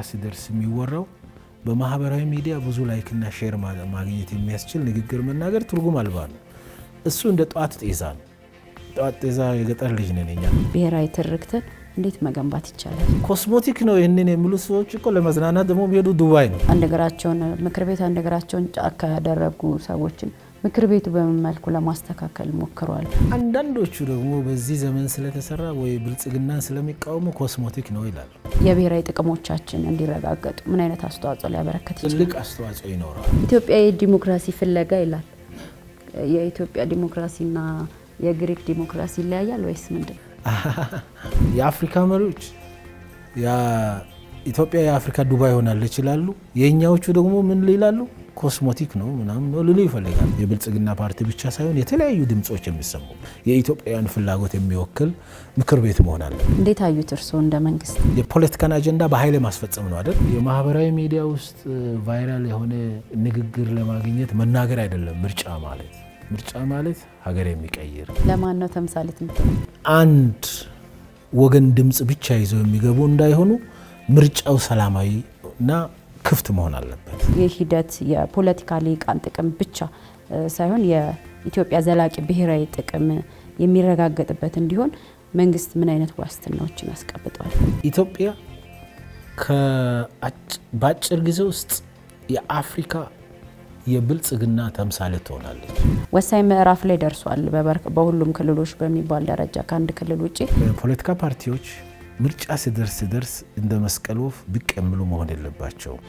ሲደርስ የሚወራው በማህበራዊ ሚዲያ ብዙ ላይክና ሼር ማግኘት የሚያስችል ንግግር መናገር ትርጉም አልባ ነው። እሱ እንደ ጧት ጤዛ ነው። ጧት ጤዛ የገጠር ልጅ ነን እኛ። ብሔራዊ ትርክትን እንዴት መገንባት ይቻላል? ኮስሞቲክ ነው ይህንን የሚሉ ሰዎች እኮ ለመዝናናት ደግሞ ቢሄዱ ዱባይ ነው። አንድ እግራቸውን ምክር ቤት አንድ እግራቸውን ጫካ ያደረጉ ሰዎችን ምክር ቤቱ በምን መልኩ ለማስተካከል ሞክሯል? አንዳንዶቹ ደግሞ በዚህ ዘመን ስለተሰራ ወይ ብልጽግናን ስለሚቃወሙ ኮስሞቲክ ነው ይላሉ። የብሔራዊ ጥቅሞቻችን እንዲረጋገጡ ምን አይነት አስተዋጽኦ ሊያበረከት ይችላል? ትልቅ አስተዋጽኦ ይኖራል። ኢትዮጵያ የዲሞክራሲ ፍለጋ ይላል። የኢትዮጵያ ዲሞክራሲና የግሪክ ዲሞክራሲ ይለያያል ወይስ ምንድን? የአፍሪካ መሪዎች ኢትዮጵያ የአፍሪካ ዱባይ ሆናለች ይላሉ። የኛዎቹ ደግሞ ምን ይላሉ? ኮስሞቲክ ነው ምናምን ነው ሊሉ ይፈልጋል። የብልጽግና ፓርቲ ብቻ ሳይሆን የተለያዩ ድምጾች የሚሰሙ የኢትዮጵያውያን ፍላጎት የሚወክል ምክር ቤት መሆን አለ። እንዴት አዩት እርስዎ እንደ መንግስት? የፖለቲካን አጀንዳ በኃይል ማስፈጸም ነው አይደል? የማህበራዊ ሚዲያ ውስጥ ቫይራል የሆነ ንግግር ለማግኘት መናገር አይደለም ምርጫ ማለት። ምርጫ ማለት ሀገር የሚቀይር ለማን ነው ተምሳሌት የምትሆነው? አንድ ወገን ድምጽ ብቻ ይዘው የሚገቡ እንዳይሆኑ ምርጫው ሰላማዊ እና ክፍት መሆን አለበት። ይህ ሂደት የፖለቲካ ሊቃን ጥቅም ብቻ ሳይሆን የኢትዮጵያ ዘላቂ ብሔራዊ ጥቅም የሚረጋገጥበት እንዲሆን መንግስት ምን አይነት ዋስትናዎችን አስቀምጧል? ኢትዮጵያ በአጭር ጊዜ ውስጥ የአፍሪካ የብልጽግና ተምሳሌት ትሆናለች። ወሳኝ ምዕራፍ ላይ ደርሷል። በሁሉም ክልሎች በሚባል ደረጃ ከአንድ ክልል ውጪ ፖለቲካ ፓርቲዎች ምርጫ ሲደርስ እንደ መስቀል ወፍ ብቅ የሚሉ መሆን የለባቸውም።